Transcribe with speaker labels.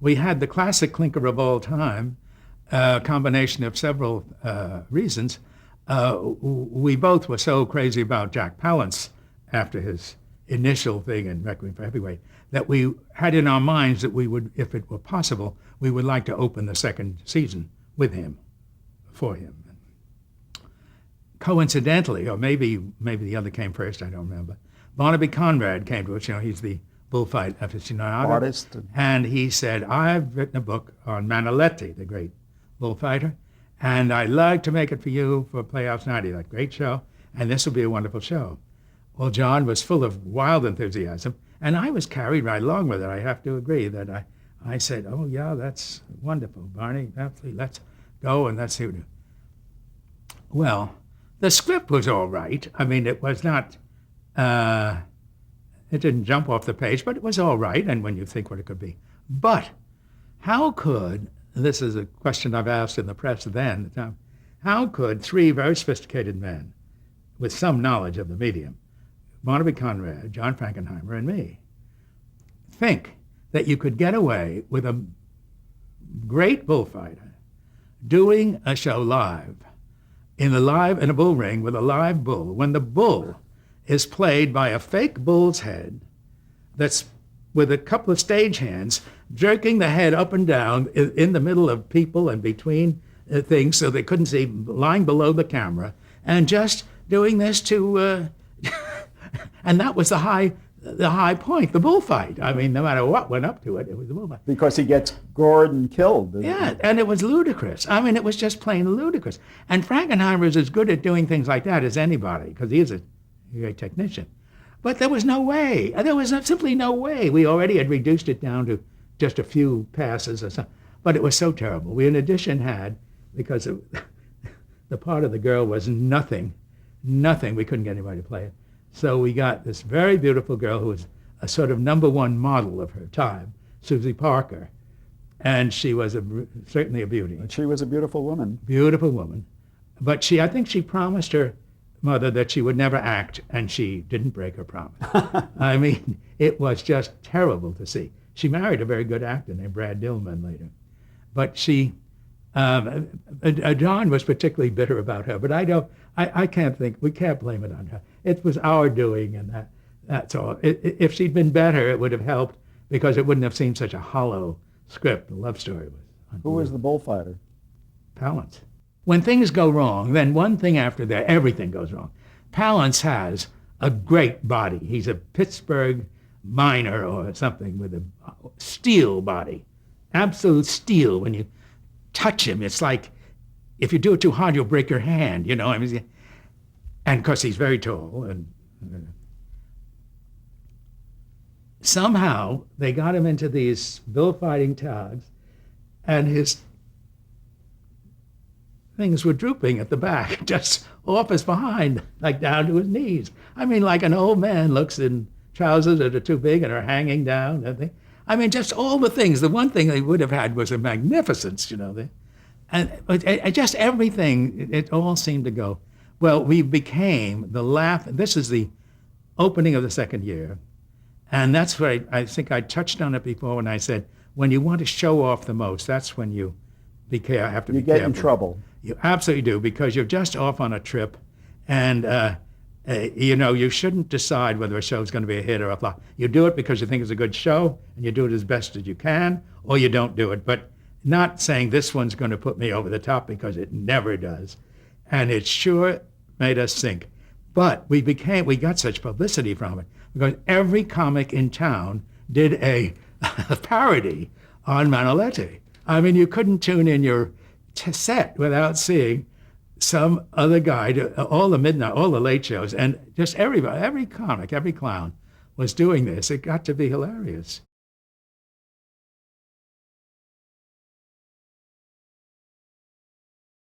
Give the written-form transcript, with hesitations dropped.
Speaker 1: we had the classic clinker of all time, a combination of several reasons. We both were so crazy about Jack Palance after his initial thing in Requiem for Heavyweight that we had in our minds that we would, if it were possible, we would like to open the second season with him, for him. Coincidentally, or maybe the other came first, I don't remember, Barnaby Conrad came to us. He's the bullfight aficionado.
Speaker 2: Artist.
Speaker 1: And he said, I've written a book on Manolete, the great bullfighter, and I'd like to make it for you for Playhouse 90, that great show, and this will be a wonderful show. Well, John was full of wild enthusiasm, and I was carried right along with it. I have to agree that I said, oh, yeah, that's wonderful, Barney, absolutely, let's go and let's see what we do. Well, the script was all right. I mean, it was not, it didn't jump off the page, but it was all right, and when you think what it could be. But how could, this is a question I've asked in the press then, how could three very sophisticated men with some knowledge of the medium, Barnaby Conrad, John Frankenheimer, and me, think that you could get away with a great bullfighter doing a show live, in a bull ring with a live bull, when the bull is played by a fake bull's head that's with a couple of stagehands jerking the head up and down in the middle of people and between things so they couldn't see, lying below the camera, and just doing this to, and that was the high point, the bullfight. I mean, no matter what went up to it, it was the bullfight.
Speaker 2: Because he gets gored and killed.
Speaker 1: Yeah, and it was ludicrous. I mean, it was just plain ludicrous. And Frankenheimer is as good at doing things like that as anybody, because he is a great technician. But there was no way. There was simply no way. We already had reduced it down to just a few passes or something. But it was so terrible. We, in addition, had, because the part of the girl was nothing, we couldn't get anybody to play it. So we got this very beautiful girl who was a sort of number one model of her time, Susie Parker. And she was certainly a beauty.
Speaker 2: And she was a beautiful woman.
Speaker 1: Beautiful woman. But I think she promised her mother that she would never act, and she didn't break her promise. I mean, it was just terrible to see. She married a very good actor named Brad Dillman later. But John was particularly bitter about her, but I can't think, we can't blame it on her. It was our doing, and that's all. If she'd been better, it would have helped, because it wouldn't have seemed such a hollow script. The love story was.
Speaker 2: Who was the bullfighter?
Speaker 1: Palance. When things go wrong, then one thing after that, everything goes wrong. Palance has a great body. He's a Pittsburgh miner or something with a steel body, absolute steel. When you touch him, it's like if you do it too hard, you'll break your hand, I mean, and of course he's very tall, and somehow they got him into these bullfighting tags, and his things were drooping at the back, just off his behind, like down to his knees. I mean, like an old man looks in trousers that are too big and are hanging down. I mean, just all the things. The one thing they would have had was a magnificence, and just everything, it all seemed to go. Well, we became the laugh. This is the opening of the second year. And that's where I think I touched on it before when I said, when you want to show off the most, that's when you have to be careful.
Speaker 2: You get in trouble.
Speaker 1: You absolutely do, because you're just off on a trip, and you shouldn't decide whether a show is going to be a hit or a flop. You do it because you think it's a good show, and you do it as best as you can, or you don't do it. But not saying this one's going to put me over the top, because it never does. And it sure made us think. But we got such publicity from it, because every comic in town did a parody on Manolete. I mean, you couldn't tune in your set without seeing some other guy do all the late shows, and just everybody, every comic, every clown was doing this. It got to be hilarious.